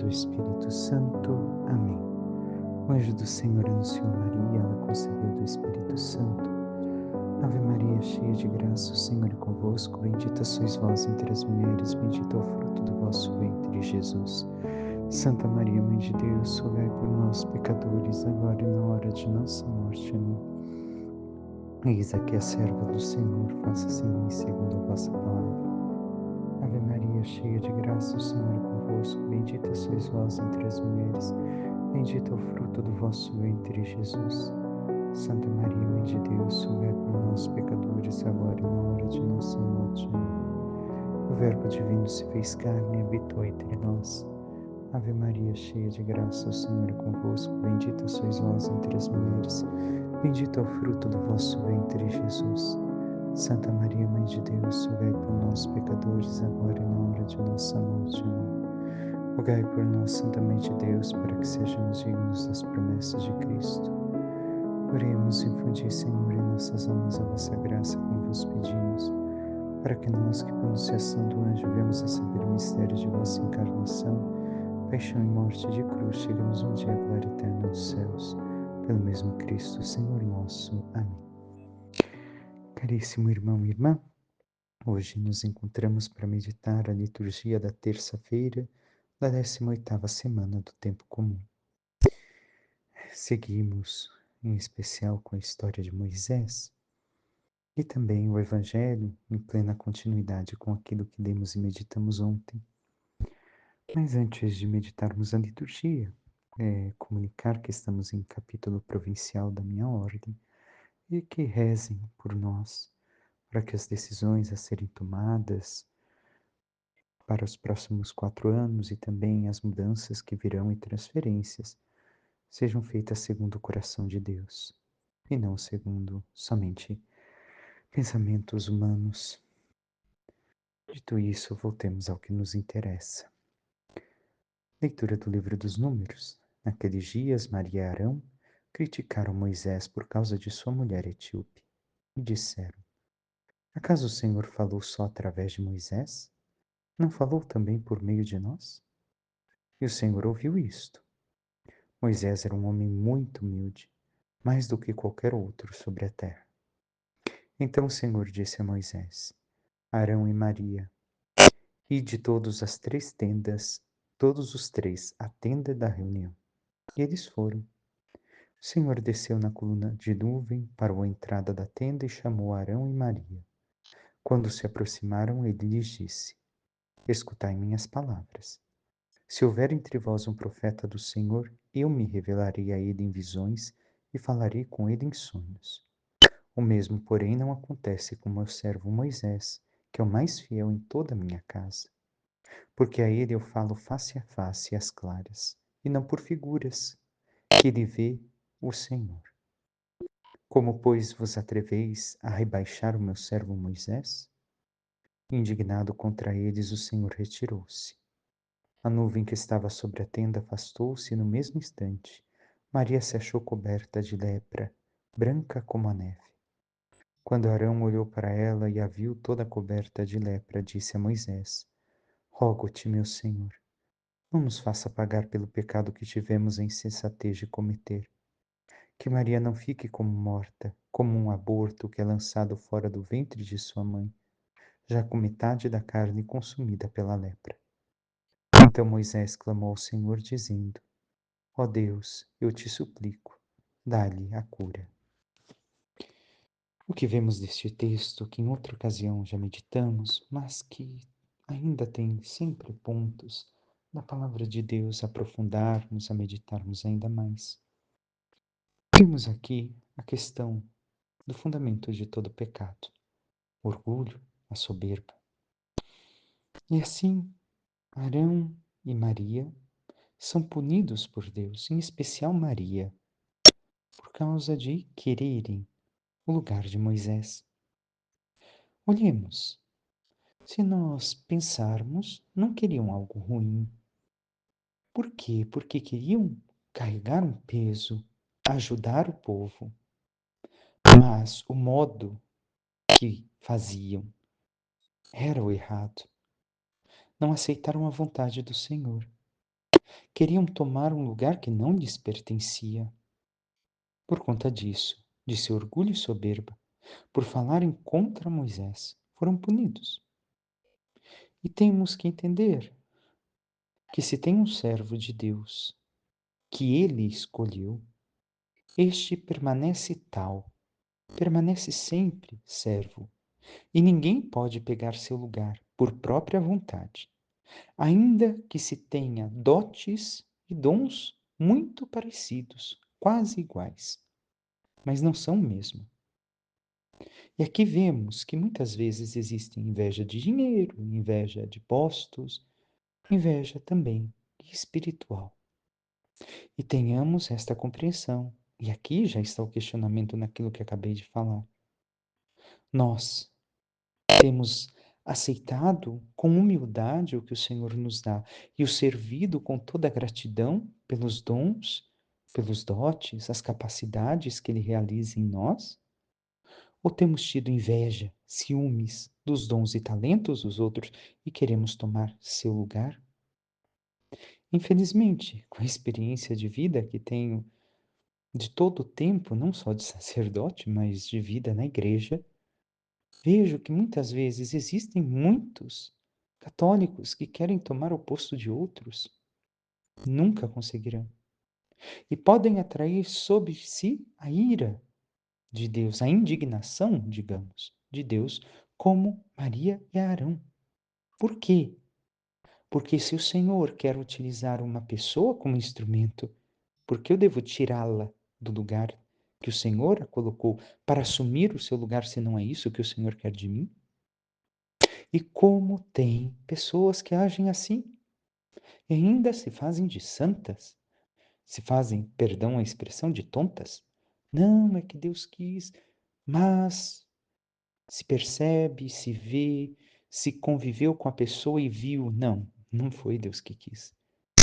do Espírito Santo. Amém. O anjo do Senhor anunciou Maria, ela concebeu do Espírito Santo. Ave Maria, cheia de graça, o Senhor é convosco. Bendita sois vós entre as mulheres, bendito é o fruto do vosso ventre, Jesus. Santa Maria, Mãe de Deus, rogai por nós, pecadores, agora e na hora de nossa morte. Amém. Eis aqui a serva do Senhor, faça-se em mim segundo a vossa palavra. Ave Maria, cheia de graça, o Senhor é convosco. Bendita sois vós entre as mulheres, bendito é o fruto do vosso ventre, Jesus. Santa Maria, Mãe de Deus, rogai por nós, pecadores, agora e na hora de nossa morte. Amém. O Verbo divino se fez carne e habitou entre nós. Ave Maria, cheia de graça, o Senhor é convosco. Bendita sois vós entre as mulheres, bendito é o fruto do vosso ventre, Jesus. Santa Maria, Mãe de Deus, rogai por nós, pecadores, agora e na hora de nossa morte. Amém. Rogai por nós, Santa Mãe de Deus, para que sejamos dignos das promessas de Cristo. Oremos, infundi, Senhor, em nossas almas a vossa graça, como vos pedimos, para que nós, que por anunciação do anjo vemos a saber o mistério de vossa encarnação, paixão e morte de cruz, chegamos um dia à glória eterna dos céus, pelo mesmo Cristo, Senhor nosso. Amém. Caríssimo irmão e irmã, hoje nos encontramos para meditar a liturgia da terça-feira da 18ª semana do Tempo Comum. Seguimos, em especial, com a história de Moisés e também o Evangelho, em plena continuidade com aquilo que lemos e meditamos ontem. Mas antes de meditarmos a liturgia, comunicar que estamos em capítulo provincial da minha ordem e que rezem por nós, para que as decisões a serem tomadas para os próximos 4 anos e também as mudanças que virão e transferências sejam feitas segundo o coração de Deus e não segundo somente pensamentos humanos. Dito isso, voltemos ao que nos interessa. Leitura do livro dos Números. Naqueles dias, Maria e Arão criticaram Moisés por causa de sua mulher etíope e disseram: Acaso o Senhor falou só através de Moisés? Não falou também por meio de nós? E o Senhor ouviu isto. Moisés era um homem muito humilde, mais do que qualquer outro sobre a terra. Então o Senhor disse a Moisés, Arão e Maria, ide todos as 3 tendas, todos os 3 à tenda da reunião. E eles foram. O Senhor desceu na coluna de nuvem, parou à entrada da tenda e chamou Arão e Maria. Quando se aproximaram, ele lhes disse, escutai minhas palavras. Se houver entre vós um profeta do Senhor, eu me revelarei a ele em visões e falarei com ele em sonhos. O mesmo, porém, não acontece com meu servo Moisés, que é o mais fiel em toda a minha casa. Porque a ele eu falo face a face e às claras, e não por figuras, que ele vê o Senhor. Como, pois, vos atreveis a rebaixar o meu servo Moisés? Indignado contra eles, o Senhor retirou-se. A nuvem que estava sobre a tenda afastou-se e no mesmo instante, Maria se achou coberta de lepra, branca como a neve. Quando Arão olhou para ela e a viu toda coberta de lepra, disse a Moisés, rogo-te, meu Senhor, não nos faça pagar pelo pecado que tivemos a insensatez de cometer. Que Maria não fique como morta, como um aborto que é lançado fora do ventre de sua mãe, já com metade da carne consumida pela lepra. Então Moisés clamou ao Senhor, dizendo, ó Deus, eu te suplico, dá-lhe a cura. O que vemos deste texto, que em outra ocasião já meditamos, mas que ainda tem sempre pontos da palavra de Deus a aprofundarmos, a meditarmos ainda mais. Temos aqui a questão do fundamento de todo pecado, o orgulho, a soberba. E assim, Arão e Maria são punidos por Deus, em especial Maria, por causa de quererem o lugar de Moisés. Olhemos, se nós pensarmos, não queriam algo ruim. Por quê? Porque queriam carregar um peso, ajudar o povo, mas o modo que faziam era o errado. Não aceitaram a vontade do Senhor. queriam tomar um lugar que não lhes pertencia. Por conta disso, de seu orgulho e soberba, por falarem contra Moisés, foram punidos. E temos que entender que se tem um servo de Deus que ele escolheu, este permanece tal, permanece sempre servo, e ninguém pode pegar seu lugar por própria vontade, ainda que se tenha dotes e dons muito parecidos, quase iguais, mas não são o mesmo. E aqui vemos que muitas vezes existe inveja de dinheiro, inveja de postos, inveja também espiritual. E tenhamos esta compreensão. E aqui já está o questionamento naquilo que acabei de falar. Nós temos aceitado com humildade o que o Senhor nos dá e o servido com toda a gratidão pelos dons, pelos dotes, as capacidades que Ele realiza em nós? Ou temos tido inveja, ciúmes dos dons e talentos dos outros e queremos tomar seu lugar? Infelizmente, com a experiência de vida que tenho de todo o tempo, não só de sacerdote, mas de vida na igreja, vejo que muitas vezes existem muitos católicos que querem tomar o posto de outros, nunca conseguirão. E podem atrair sobre si a ira de Deus, a indignação, digamos, de Deus, como Maria e Arão. Por quê? Porque se o Senhor quer utilizar uma pessoa como instrumento, por que eu devo tirá-la do lugar que o Senhor a colocou para assumir o seu lugar, se não é isso que o Senhor quer de mim? E como tem pessoas que agem assim e ainda se fazem de santas, se fazem, perdão a expressão, de tontas? Não, é que Deus quis, mas se percebe, se vê, se conviveu com a pessoa e viu, não, não foi Deus que quis.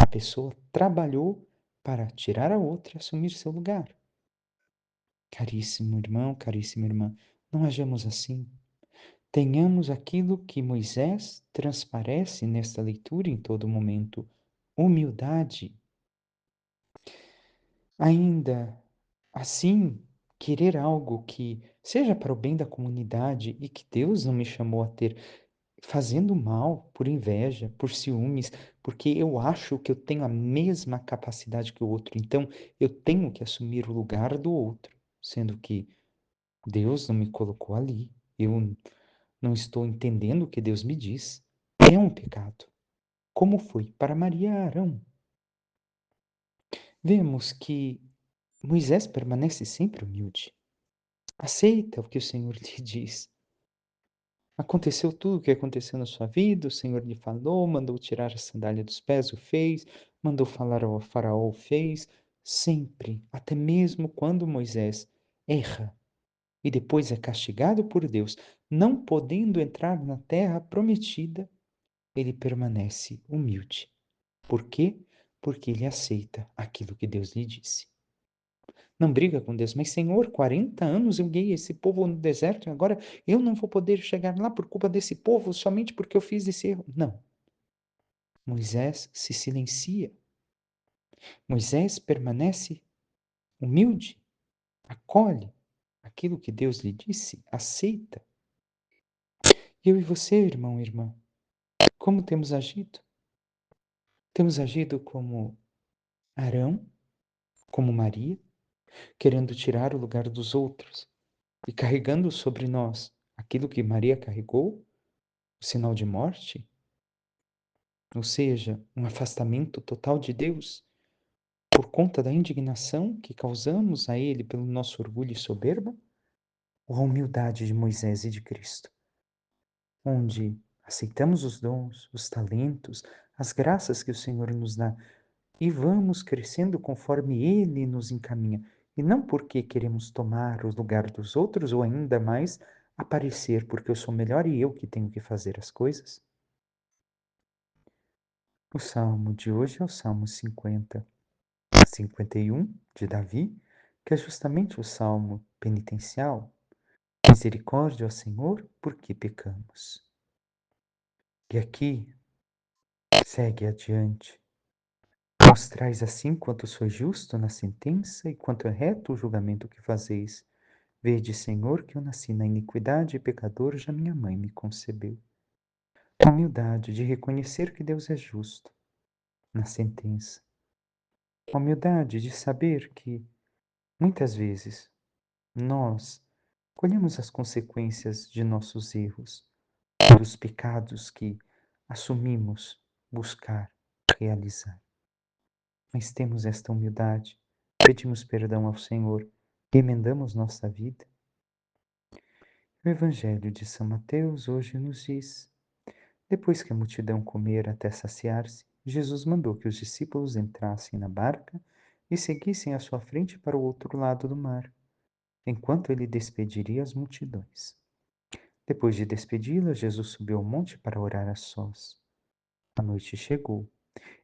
A pessoa trabalhou para tirar a outra e assumir seu lugar. Caríssimo irmão, caríssima irmã, não hajamos assim. Tenhamos aquilo que Moisés transparece nesta leitura em todo momento: humildade. Ainda assim, querer algo que seja para o bem da comunidade e que Deus não me chamou a ter, fazendo mal por inveja, por ciúmes, porque eu acho que eu tenho a mesma capacidade que o outro, então eu tenho que assumir o lugar do outro, sendo que Deus não me colocou ali. Eu não estou entendendo o que Deus me diz. É um pecado. Como foi para Maria e Arão. Vemos que Moisés permanece sempre humilde. Aceita o que o Senhor lhe diz. Aconteceu tudo o que aconteceu na sua vida, o Senhor lhe falou, mandou tirar a sandália dos pés, o fez, mandou falar ao faraó, o fez. Sempre, até mesmo quando Moisés erra e depois é castigado por Deus, não podendo entrar na terra prometida, ele permanece humilde. Por quê? Porque ele aceita aquilo que Deus lhe disse. Não briga com Deus, mas Senhor, 40 anos eu guiei esse povo no deserto e agora eu não vou poder chegar lá por culpa desse povo somente porque eu fiz esse erro. Não. Moisés se silencia. Moisés permanece humilde, acolhe aquilo que Deus lhe disse, aceita. Eu e você, irmão e irmã, como temos agido? Temos agido como Arão, como Maria, querendo tirar o lugar dos outros e carregando sobre nós aquilo que Maria carregou, o sinal de morte, ou seja, um afastamento total de Deus por conta da indignação que causamos a Ele pelo nosso orgulho e soberba, ou a humildade de Moisés e de Cristo, onde aceitamos os dons, os talentos, as graças que o Senhor nos dá e vamos crescendo conforme Ele nos encaminha, e não porque queremos tomar o lugar dos outros ou ainda mais aparecer porque eu sou melhor e eu que tenho que fazer as coisas. O salmo de hoje é o Salmo 51 de Davi, que é justamente o salmo penitencial. Misericórdia, ó Senhor, porque pecamos. E aqui segue adiante Mostrais assim quanto sois justo na sentença e quanto é reto o julgamento que fazeis. Vede, Senhor, que eu nasci na iniquidade e pecador já minha mãe me concebeu. A humildade de reconhecer que Deus é justo na sentença. A humildade de saber que, muitas vezes, nós colhemos as consequências de nossos erros, dos pecados que assumimos buscar realizar. Mas temos esta humildade, pedimos perdão ao Senhor e emendamos nossa vida. O Evangelho de São Mateus hoje nos diz: depois que a multidão comera até saciar-se, Jesus mandou que os discípulos entrassem na barca e seguissem à sua frente para o outro lado do mar, enquanto ele despediria as multidões. Depois de despedi-las, Jesus subiu ao monte para orar a sós. A noite chegou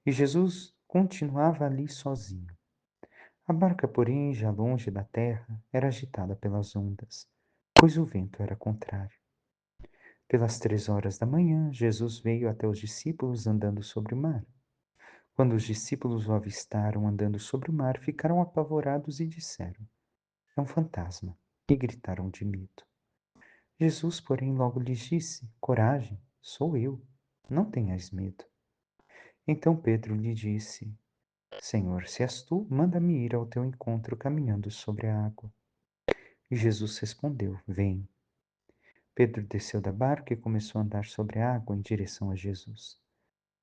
e Jesus continuava ali sozinho. A barca, porém, já longe da terra, era agitada pelas ondas, pois o vento era contrário. Pelas 3 horas da manhã, Jesus veio até os discípulos andando sobre o mar. Quando os discípulos o avistaram andando sobre o mar, ficaram apavorados e disseram: é um fantasma, e gritaram de medo. Jesus, porém, logo lhes disse: coragem, sou eu, não tenhais medo. Então Pedro lhe disse: Senhor, se és tu, manda-me ir ao teu encontro caminhando sobre a água. E Jesus respondeu: vem. Pedro desceu da barca e começou a andar sobre a água em direção a Jesus.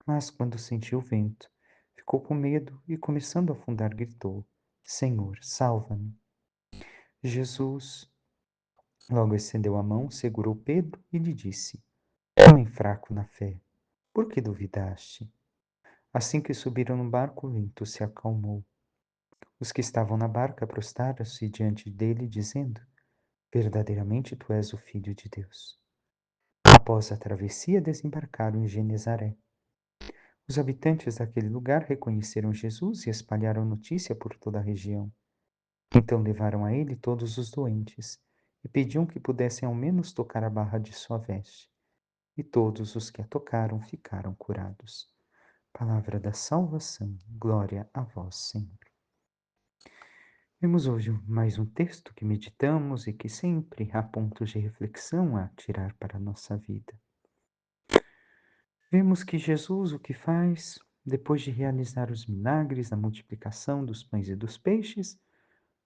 Mas, quando sentiu o vento, ficou com medo e, começando a afundar, gritou: Senhor, salva-me. Jesus logo estendeu a mão, segurou Pedro e lhe disse: homem fraco na fé, por que duvidaste? Assim que subiram no barco, o vento se acalmou. Os que estavam na barca prostraram-se diante dele, dizendo: verdadeiramente tu és o Filho de Deus. Após a travessia, desembarcaram em Genezaré. Os habitantes daquele lugar reconheceram Jesus e espalharam notícia por toda a região. Então levaram a ele todos os doentes e pediam que pudessem ao menos tocar a barra de sua veste. E todos os que a tocaram ficaram curados. Palavra da salvação, glória a vós, Senhor. Vemos hoje mais um texto que meditamos e que sempre há pontos de reflexão a tirar para a nossa vida. Vemos que Jesus o que faz, depois de realizar os milagres da multiplicação dos pães e dos peixes,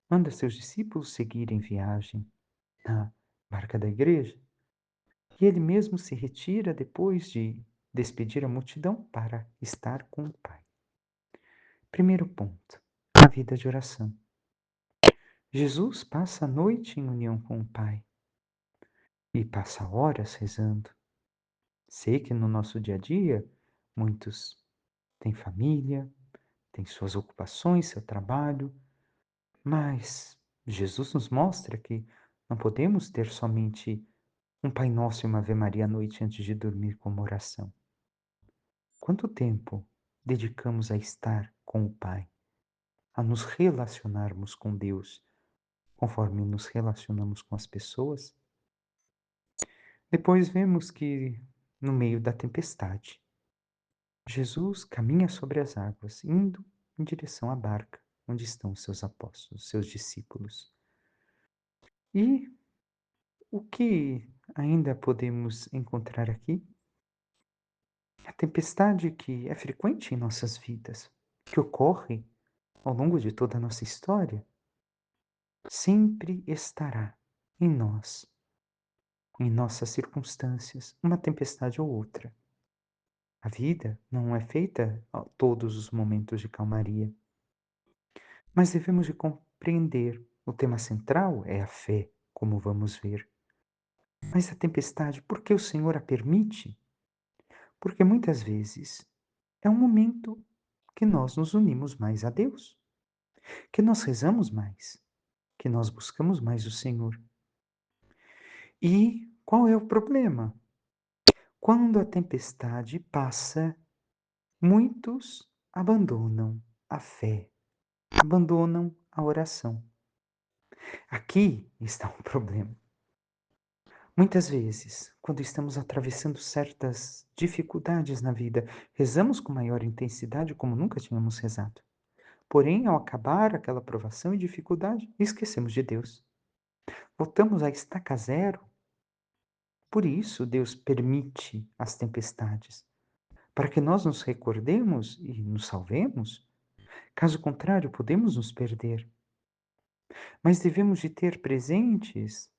manda seus discípulos seguirem viagem na barca da igreja. E ele mesmo se retira depois de despedir a multidão para estar com o Pai. Primeiro ponto, a vida de oração. Jesus passa a noite em união com o Pai e passa horas rezando. Sei que no nosso dia a dia, muitos têm família, têm suas ocupações, seu trabalho, mas Jesus nos mostra que não podemos ter somente um Pai Nosso e uma Ave Maria à noite antes de dormir como oração. Quanto tempo dedicamos a estar com o Pai, a nos relacionarmos com Deus, conforme nos relacionamos com as pessoas? Depois vemos que, no meio da tempestade, Jesus caminha sobre as águas, indo em direção à barca, onde estão os seus apóstolos, seus discípulos. E o que ainda podemos encontrar aqui? A tempestade que é frequente em nossas vidas, que ocorre ao longo de toda a nossa história, sempre estará em nós, em nossas circunstâncias, uma tempestade ou outra. A vida não é feita a todos os momentos de calmaria, mas devemos de compreender. O tema central é a fé, como vamos ver. Mas a tempestade, por que o Senhor a permite? Porque muitas vezes é um momento que nós nos unimos mais a Deus, que nós rezamos mais, que nós buscamos mais o Senhor. E qual é o problema? Quando a tempestade passa, muitos abandonam a fé, abandonam a oração. Aqui está um problema. Muitas vezes, quando estamos atravessando certas dificuldades na vida, rezamos com maior intensidade como nunca tínhamos rezado. Porém, ao acabar aquela provação e dificuldade, esquecemos de Deus. Voltamos à estaca zero. Por isso, Deus permite as tempestades, para que nós nos recordemos e nos salvemos. Caso contrário, podemos nos perder. Mas devemos de ter presentes,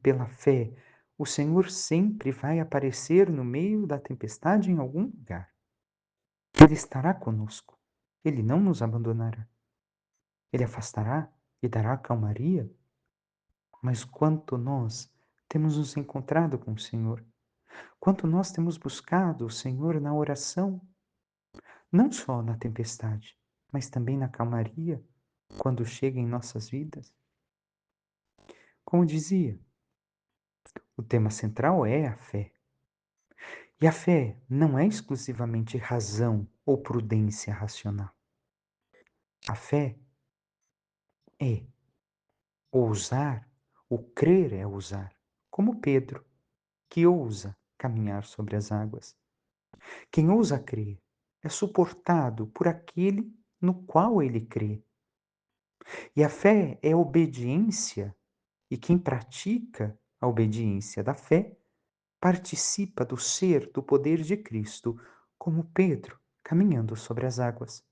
pela fé, o Senhor sempre vai aparecer no meio da tempestade em algum lugar. Ele estará conosco. Ele não nos abandonará. Ele afastará e dará calmaria. Mas quanto nós temos nos encontrado com o Senhor, quanto nós temos buscado o Senhor na oração, não só na tempestade, mas também na calmaria, quando chega em nossas vidas. Como dizia, o tema central é a fé. E a fé não é exclusivamente razão ou prudência racional. A fé é ousar, o crer é ousar, como Pedro, que ousa caminhar sobre as águas. Quem ousa crer é suportado por aquele no qual ele crê. E a fé é obediência, e quem pratica a obediência da fé participa do ser, do poder de Cristo, como Pedro, caminhando sobre as águas.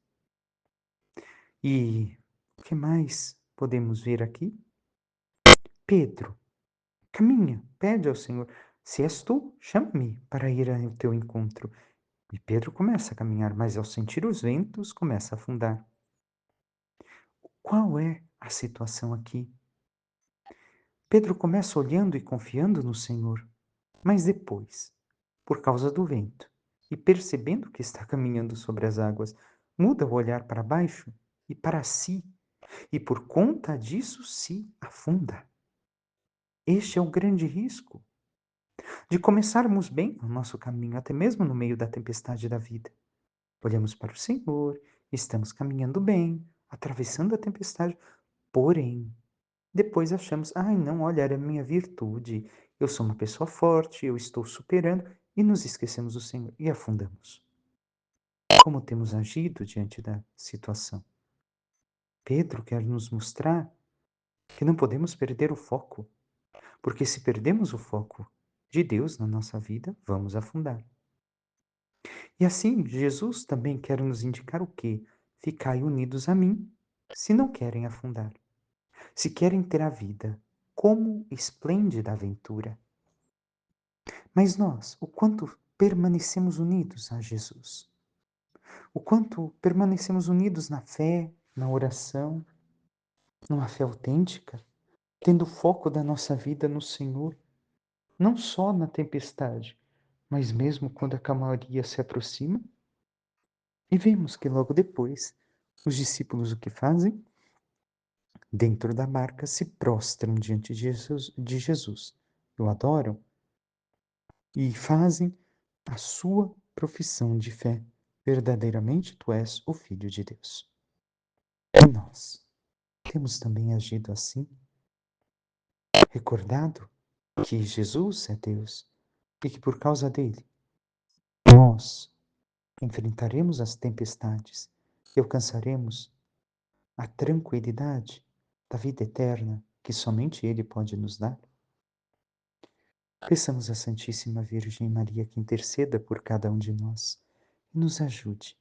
E o que mais podemos ver aqui? Pedro, caminha, pede ao Senhor, se és tu, chama-me para ir ao teu encontro. E Pedro começa a caminhar, mas ao sentir os ventos, começa a afundar. Qual é a situação aqui? Pedro começa olhando e confiando no Senhor, mas depois, por causa do vento, e percebendo que está caminhando sobre as águas, muda o olhar para baixo e para si, e por conta disso se afunda. Este é o grande risco de começarmos bem o nosso caminho, até mesmo no meio da tempestade da vida. Olhamos para o Senhor, estamos caminhando bem, atravessando a tempestade, porém, depois achamos, ai não, olha, era a minha virtude, eu sou uma pessoa forte, eu estou superando, e nos esquecemos do Senhor e afundamos. Como temos agido diante da situação? Pedro quer nos mostrar que não podemos perder o foco, porque se perdemos o foco de Deus na nossa vida, vamos afundar. E assim, Jesus também quer nos indicar o quê? Ficai unidos a mim, se não querem afundar. Se querem ter a vida como esplêndida aventura. Mas nós, o quanto permanecemos unidos a Jesus? O quanto permanecemos unidos na fé, na oração, numa fé autêntica, tendo o foco da nossa vida no Senhor, não só na tempestade, mas mesmo quando a calmaria se aproxima? E vemos que logo depois, os discípulos o que fazem? Dentro da barca se prostram diante de Jesus, o adoram e fazem a sua profissão de fé. Verdadeiramente tu és o Filho de Deus. E nós temos também agido assim, recordado que Jesus é Deus e que por causa dele nós enfrentaremos as tempestades e alcançaremos a tranquilidade da vida eterna que somente Ele pode nos dar? Peçamos à Santíssima Virgem Maria que interceda por cada um de nós e nos ajude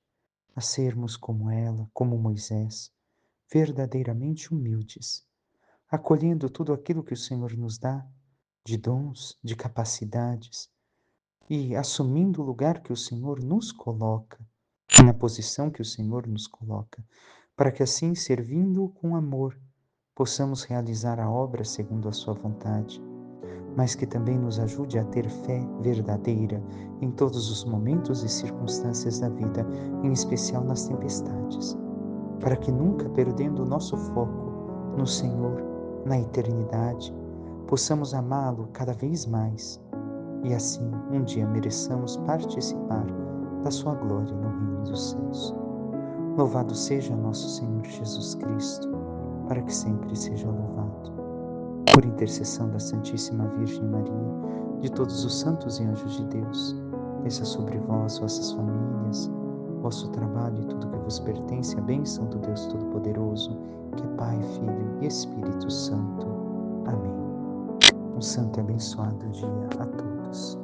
a sermos como ela, como Moisés, verdadeiramente humildes, acolhendo tudo aquilo que o Senhor nos dá, de dons, de capacidades, e assumindo o lugar que o Senhor nos coloca, na posição que o Senhor nos coloca, para que assim, servindo-o com amor, possamos realizar a obra segundo a sua vontade, mas que também nos ajude a ter fé verdadeira em todos os momentos e circunstâncias da vida, em especial nas tempestades, para que nunca perdendo o nosso foco no Senhor, na eternidade, possamos amá-lo cada vez mais e assim um dia mereçamos participar da sua glória no reino dos céus. Louvado seja nosso Senhor Jesus Cristo, para que sempre seja louvado. por intercessão da Santíssima Virgem Maria, de todos os santos e anjos de Deus, desça sobre vós, vossas famílias, vosso trabalho e tudo que vos pertence, a bênção do Deus Todo-Poderoso, que é Pai, Filho e Espírito Santo. Amém. Um santo e abençoado dia a todos.